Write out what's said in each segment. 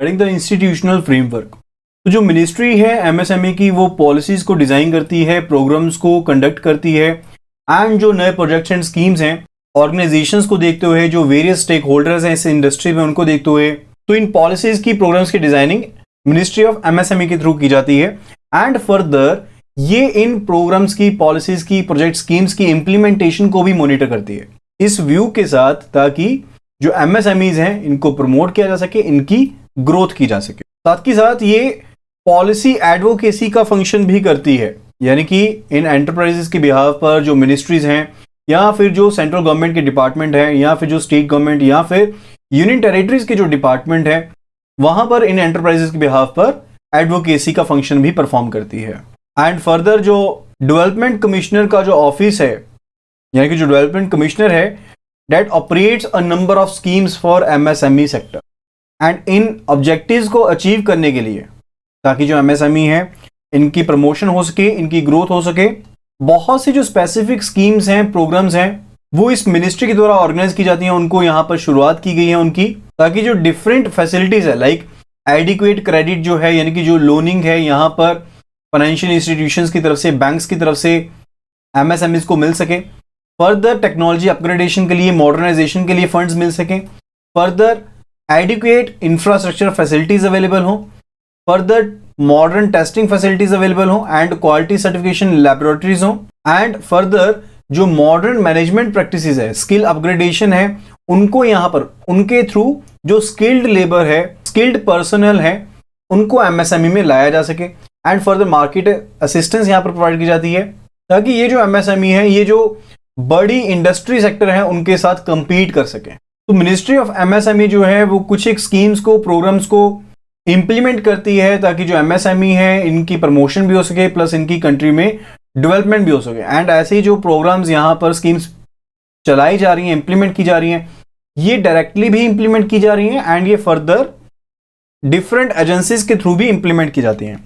Regarding the institutional framework. तो जो ministry है एमएसएमई की, वो पॉलिसीज को डिजाइन करती है, प्रोग्राम्स को कंडक्ट करती है, एंड जो नए प्रोजेक्ट्स एंड स्कीम्स हैं ऑर्गेनाइजेशंस को देखते हुए, जो वेरियस स्टेक होल्डर्स हैं इस इंडस्ट्री में उनको देखते हुए, तो इन पॉलिसीज की, प्रोग्राम्स की डिजाइनिंग मिनिस्ट्री ऑफ एमएसएमई के थ्रू की जाती है। एंड फर्दर ये इन प्रोग्राम्स की, पॉलिसीज की, प्रोजेक्ट स्कीम्स की इम्प्लीमेंटेशन को भी मॉनिटर करती है, इस व्यू के साथ ताकि जो एमएसएमईज हैं इनको प्रमोट किया जा सके, इनकी ग्रोथ की जा सके। साथ ही साथ ये पॉलिसी एडवोकेसी का फंक्शन भी करती है, यानी कि इन एंटरप्राइजेस के बिहाफ पर जो मिनिस्ट्रीज हैं, या फिर जो सेंट्रल गवर्नमेंट के डिपार्टमेंट हैं, या फिर जो स्टेट गवर्नमेंट या फिर यूनियन टेरिटरीज के जो डिपार्टमेंट है, वहां पर इन एंटरप्राइजेस के बिहाफ पर एडवोकेसी का फंक्शन भी परफॉर्म करती है। एंड फर्दर जो डेवलपमेंट कमिश्नर का जो ऑफिस है, यानी कि जो डेवलपमेंट कमिश्नर है, that operates a number of schemes for MSME sector. And in objectives को अचीव करने के लिए, ताकि जो एमएसएमई है इनकी प्रमोशन हो सके, इनकी ग्रोथ हो सके, बहुत सी जो स्पेसिफिक स्कीम्स हैं, प्रोग्राम्स हैं, वो इस मिनिस्ट्री के द्वारा ऑर्गेनाइज की जाती हैं। उनको यहाँ पर शुरुआत की गई है उनकी, ताकि जो डिफरेंट फैसिलिटीज है, लाइक एडिक्वेट क्रेडिट जो है, यानी कि जो लोनिंग है यहाँ पर फाइनेंशियल इंस्टीट्यूशंस की तरफ से, बैंक्स की तरफ से एमएसएमईज को मिल सके। फर्दर टेक्नोलॉजी अपग्रेडेशन के लिए, मॉडर्नाइजेशन के लिए फंड्स मिल सकें। Further adequate infrastructure facilities available हो। Further modern testing facilities available हो एंड क्वालिटी सर्टिफिकेशन लैबोरेटरीज हो। एंड फर्दर जो मॉडर्न मैनेजमेंट प्रैक्टिसेस है, स्किल अपग्रेडेशन है, उनको यहाँ पर उनके थ्रू जो स्किल्ड लेबर है, स्किल्ड पर्सनल है, उनको एमएसएमई में लाया जा सके। एंड फर्दर मार्केट असिस्टेंस यहाँ पर प्रोवाइड की जाती है, ताकि ये जो एमएसएमई है, ये जो बड़ी इंडस्ट्री सेक्टर है, उनके साथ कंपीट कर सके। तो मिनिस्ट्री ऑफ एमएसएमई जो है वो कुछ एक स्कीम्स को, प्रोग्राम्स को इंप्लीमेंट करती है, ताकि जो एमएसएमई है इनकी प्रमोशन भी हो सके, प्लस इनकी कंट्री में डेवलपमेंट भी हो सके। एंड ऐसे ही जो प्रोग्राम्स यहाँ पर स्कीम्स चलाई जा रही हैं, इंप्लीमेंट की जा रही हैं, ये डायरेक्टली भी इंप्लीमेंट की जा रही हैं एंड ये फर्दर डिफरेंट एजेंसीज के थ्रू भी इंप्लीमेंट की जाती हैं।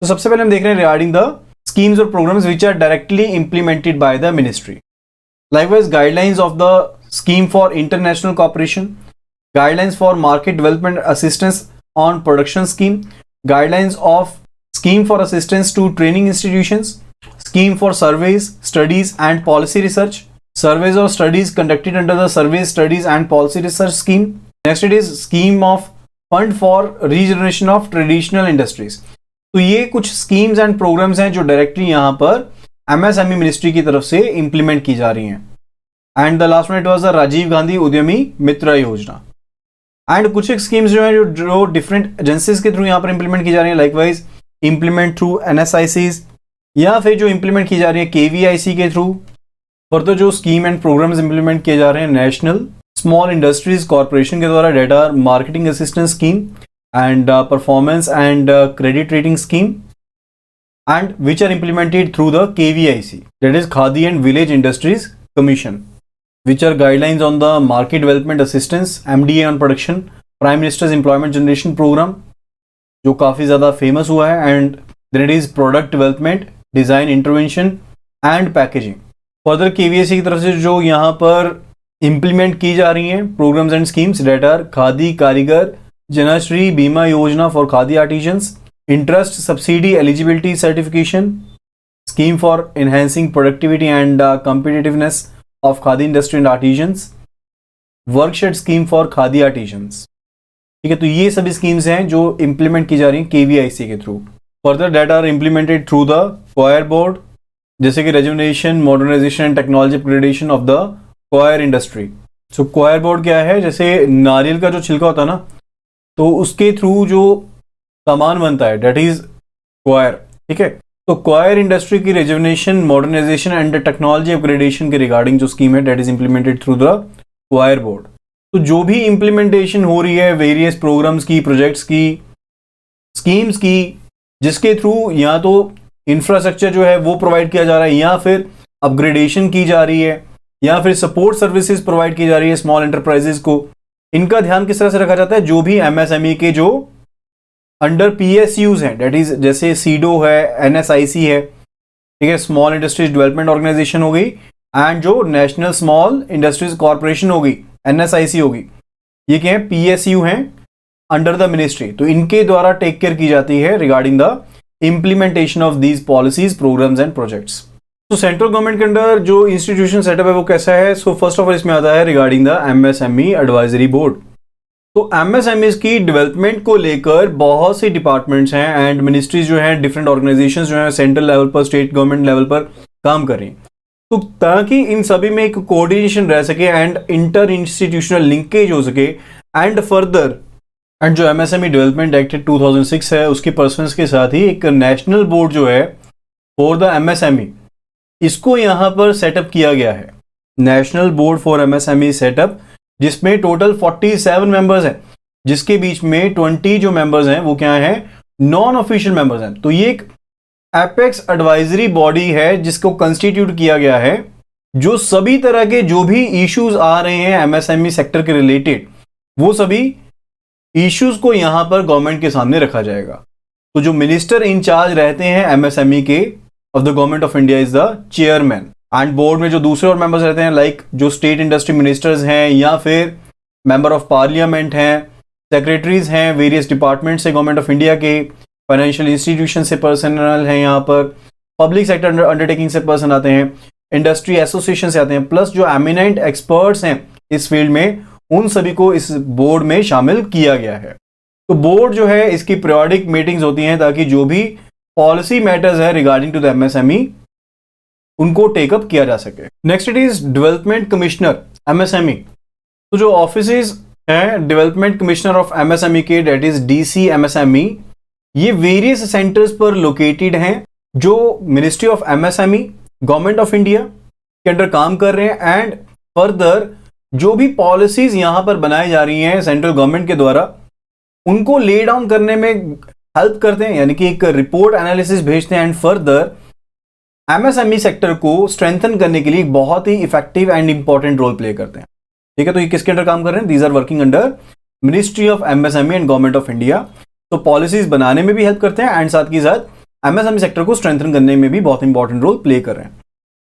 तो सबसे पहले हम देख रहे हैं रिगार्डिंग द स्कीम्स और programmes which are directly implemented by the ministry. Likewise, guidelines of the scheme for international cooperation, guidelines for market development assistance on production scheme, guidelines of scheme for assistance to training institutions, scheme for surveys, studies and policy research, surveys or studies conducted under the surveys, studies and policy research scheme. Next it is scheme of fund for regeneration of traditional industries. तो ये कुछ schemes and programmes हैं जो directly यहाँ पर MSME ministry की तरफ से इंप्लीमेंट की जा रही हैं। And the last one it was the Rajiv Gandhi Udyami Mitra योजना। एंड कुछ एक स्कीम्स जो है जो डिफरेंट एजेंसीज के थ्रू यहाँ पर इंप्लीमेंट की जा रही है, लाइकवाइज इंप्लीमेंट थ्रू एनएसआईसीज, या फिर जो इंप्लीमेंट की जा रही है केवीआईसी के थ्रू। फर्दर जो स्कीम एंड प्रोग्राम्स इंप्लीमेंट किए जा रहे हैं नेशनल स्मॉल इंडस्ट्रीज कॉर्पोरेशन के द्वारा, that are marketing assistance scheme and performance and credit rating scheme, and which are implemented through the KVIC, that is Khadi and Village Industries Commission, which are guidelines on the market development assistance, MDA on production, Prime Minister's Employment Generation Program जो काफ़ी ज़्यादा famous हुआ है, and then it is product development, design intervention and packaging. Further KVIC की तरफ से जो यहाँ पर implement की जा रही हैं programs and schemes, that are khadi कारीगर जनश्री बीमा योजना for khadi artisans, interest subsidy eligibility certification scheme for enhancing productivity and competitiveness of khadi industry and artisans, वर्कशेड scheme for khadi artisans. ठीक है, तो ये सभी स्कीम्स हैं जो इंप्लीमेंट की जा रही हैं केवीआईसी के through. Further that are implemented through the coir board, जैसे कि rejuvenation, modernisation and technology upgradation of the coir industry. So coir board क्या है, जैसे नारियल का जो छिलका होता है ना, तो उसके थ्रू जो सामान बनता है डेट इज क्वायर। ठीक है, तो क्वायर इंडस्ट्री की rejuvenation, modernisation and technology upgradation के रिगार्डिंग जो स्कीम है that is implemented through the coir board. तो जो भी इंप्लीमेंटेशन हो रही है वेरियस प्रोग्राम्स की, प्रोजेक्ट्स की, स्कीम्स की, जिसके थ्रू या तो इंफ्रास्ट्रक्चर जो है वो प्रोवाइड किया जा रहा है, या फिर अपग्रेडेशन की जा रही है, या फिर सपोर्ट सर्विसेज प्रोवाइड की जा रही है स्मॉल एंटरप्राइजेस को, इनका ध्यान किस तरह से रखा जाता है। जो भी एमएसएमई के जो अंडर पीएसयूज हैं, डेट इज जैसे सीडो है, एनएसआईसी है, ठीक है, स्मॉल इंडस्ट्रीज डेवलपमेंट ऑर्गेनाइजेशन हो गई, एंड जो नेशनल स्मॉल इंडस्ट्रीज कॉर्पोरेशन होगी, एनएसआईसी होगी, ये क्या है, पीएसयू हैं, अंडर द मिनिस्ट्री, तो इनके द्वारा टेक केयर की जाती है regarding the implementation of these policies, programmes and projects. तो सेंट्रल गवर्नमेंट के अंदर जो इंस्टीट्यूशन सेटअप है वो कैसा है? सो फर्स्ट ऑफ ऑल इसमें आता है regarding the MSME advisory board. तो एमएसएमईज की डेवलपमेंट को लेकर बहुत सी डिपार्टमेंट्स हैं एंड मिनिस्ट्रीज जो हैं, डिफरेंट ऑर्गेनाइजेशंस जो हैं सेंट्रल लेवल पर, स्टेट गवर्नमेंट लेवल पर काम कर रही हैं। तो ताकि इन सभी में एक कोऑर्डिनेशन रह सके एंड इंटर इंस्टीट्यूशनल लिंकेज हो सके एंड फर्दर, एंड जो एमएसएमई डेवलपमेंट एक्ट 2006 है उसके पर्सन्स के साथ ही एक नेशनल बोर्ड जो है फॉर द एमएसएमई, इसको यहां पर सेटअप किया गया है। National board for MSME setup, जिसमें टोटल 47 मेंबर्स हैं, जिसके बीच में 20 जो मेंबर्स हैं वो क्या हैं? नॉन ऑफिशियल मेंबर्स हैं। तो ये एक एपेक्स एडवाइजरी बॉडी है जिसको कंस्टिट्यूट किया गया है, जो सभी तरह के जो भी इश्यूज आ रहे हैं एमएसएमई सेक्टर के रिलेटेड, वो सभी इश्यूज को यहां पर गवर्नमेंट के सामने रखा जाएगा। तो जो मिनिस्टर इंचार्ज रहते हैं एमएसएमई के of the government of India is the chairman, and board में जो दूसरे और मेंबर्स रहते हैं लाइक जो स्टेट इंडस्ट्री मिनिस्टर्स हैं या फिर मेंबर ऑफ पार्लियामेंट हैं, सेक्रेटरीज हैं वेरियस डिपार्टमेंट से गवर्नमेंट ऑफ इंडिया के, फाइनेंशियल इंस्टीट्यूशन से पर्सनल हैं, यहाँ पर पब्लिक सेक्टर अंडरटेकिंग से पर्सन आते हैं, इंडस्ट्री एसोसिएशन से आते हैं, प्लस जो एमिनेंट एक्सपर्ट्स हैं इस फील्ड में, उन सभी को इस बोर्ड में शामिल किया गया है। तो बोर्ड जो है इसकी पीरियोडिक मीटिंग्स होती हैं ताकि जो भी पॉलिसी मैटर्स है रिगार्डिंग टू द एमएसएमई उनको टेकअप किया जा सके। Next it is development commissioner MSME. तो जो ऑफिसेज हैं डेवलपमेंट कमिश्नर ऑफ एमएसएमई के, डेट इज डीसी एमएसएमई, ये वेरियस सेंटर्स पर लोकेटेड हैं जो ministry of MSME government of India के अंडर काम कर रहे हैं एंड फर्दर जो भी पॉलिसीज यहां पर बनाई जा रही हैं सेंट्रल गवर्नमेंट के द्वारा उनको ले डाउन करने में हेल्प करते हैं, यानी कि एक रिपोर्ट एनालिसिस भेजते हैं एंड फर्दर एमएसएमई सेक्टर को स्ट्रेंथन करने के लिए बहुत ही effective and important role play करते हैं। ठीक है, तो ये किसके अंडर काम कर रहे हैं? These are working under ministry of MSME and government of India. तो पॉलिसीज बनाने में भी हेल्प करते हैं एंड साथ ही साथ एमएसएमई सेक्टर को स्ट्रेंथन करने में भी बहुत इंपॉर्टेंट रोल प्ले कर रहे हैं।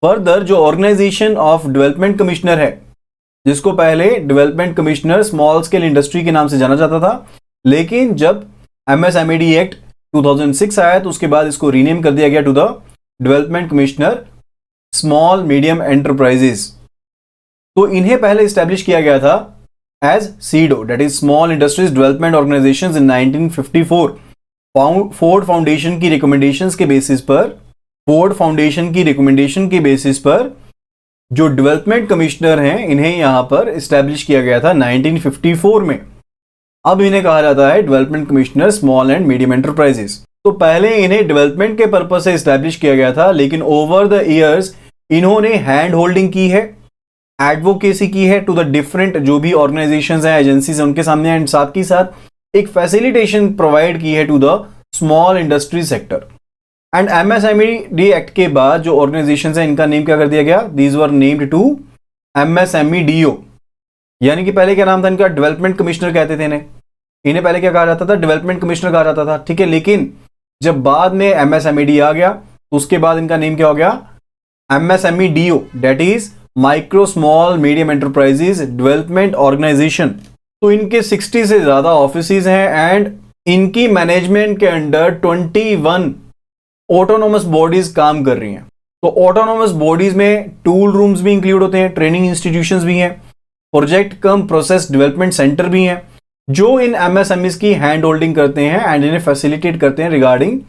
फर्दर जो ऑर्गेनाइजेशन ऑफ डेवलपमेंट कमिश्नर है, जिसको पहले development commissioner small scale industry के नाम से जाना जाता था, लेकिन जब एमएसएमई एक्ट 2006 आया तो उसके बाद इसको रीनेम कर दिया गया to the development commissioner small medium enterprises. तो इन्हें पहले स्टैब्लिश किया गया था as SIDO, that is small industries development organisations in 1954। Ford Foundation की रिकमेंडेशंस के बेसिस पर, फोर्ड फाउंडेशन की रिकमेंडेशन के बेसिस पर जो डेवलपमेंट कमिश्नर हैं इन्हें यहां पर स्टैब्लिश किया गया था 1954 में। अब इन्हें कहा जाता है development commissioner small and medium enterprises. तो पहले इन्हें डेवलपमेंट के पर्पस से स्टैब्लिश किया गया था, लेकिन ओवर द ईयर्स इन्होंने हैंड होल्डिंग की है, एडवोकेसी की है टू द डिफरेंट जो भी ऑर्गेनाइजेशंस हैं, एजेंसीज हैं उनके सामने, एंड साथ ही साथ एक फैसिलिटेशन प्रोवाइड की है to the small industry sector. And MSME act के बाद जो ऑर्गेनाइजेशंस हैं इनका नेम क्या कर दिया गया? These were named to MSME DO, यानी कि पहले क्या नाम था इनका? डेवलपमेंट कमिश्नर कहते थे इन्हें पहले क्या कहा जाता था? डेवलपमेंट कमिश्नर कहा जाता था। ठीक है, लेकिन जब बाद में एमएसएमई आ गया तो उसके बाद इनका नेम क्या हो गया? MSME DO, that is micro small medium enterprises development organisation. तो इनके 60 से ज्यादा ऑफिसेज हैं एंड इनकी मैनेजमेंट के अंडर 21 ऑटोनोमस बॉडीज काम कर रही हैं। तो ऑटोनोमस बॉडीज में टूल रूम्स भी इंक्लूड होते हैं, ट्रेनिंग इंस्टीट्यूशंस भी हैं, प्रोजेक्ट कम प्रोसेस डेवलपमेंट सेंटर भी हैं, जो इन एमएसएमईज की हैंड होल्डिंग करते हैं एंड इन्हें फैसिलिटेट करते हैं रिगार्डिंग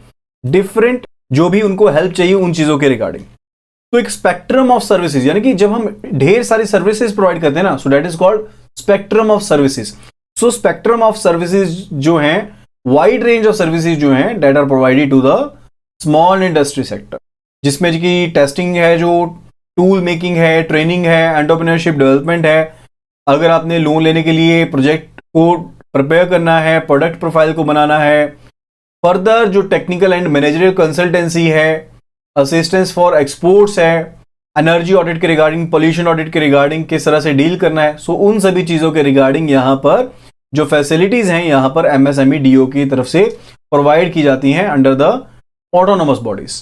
डिफरेंट जो भी उनको हेल्प चाहिए उन चीजों के रिगार्डिंग। तो एक स्पेक्ट्रम ऑफ सर्विसेज, यानी कि जब हम ढेर सारी सर्विसेज प्रोवाइड करते हैं ना, so that is called spectrum of services. So spectrum of services जो हैं, वाइड रेंज ऑफ सर्विसेज जो हैं, that are provided to the small industry sector, जिसमें कि टेस्टिंग है, जो टूल मेकिंग है, ट्रेनिंग है, एंटरप्रेन्योरशिप डेवलपमेंट है, अगर आपने लोन लेने के लिए प्रोजेक्ट को प्रिपेयर करना है, प्रोडक्ट प्रोफाइल को बनाना है, फर्दर जो टेक्निकल एंड मैनेजरियल कंसल्टेंसी है, असिस्टेंस फॉर एक्सपोर्ट्स है, एनर्जी ऑडिट के रिगार्डिंग, पोल्यूशन ऑडिट के रिगार्डिंग किस तरह से डील करना है, सो उन सभी चीजों के रिगार्डिंग यहाँ पर जो फैसिलिटीज हैं यहाँ पर एमएसएमई डीओ की तरफ से प्रोवाइड की जाती हैं अंडर द ऑटोनोमस बॉडीज।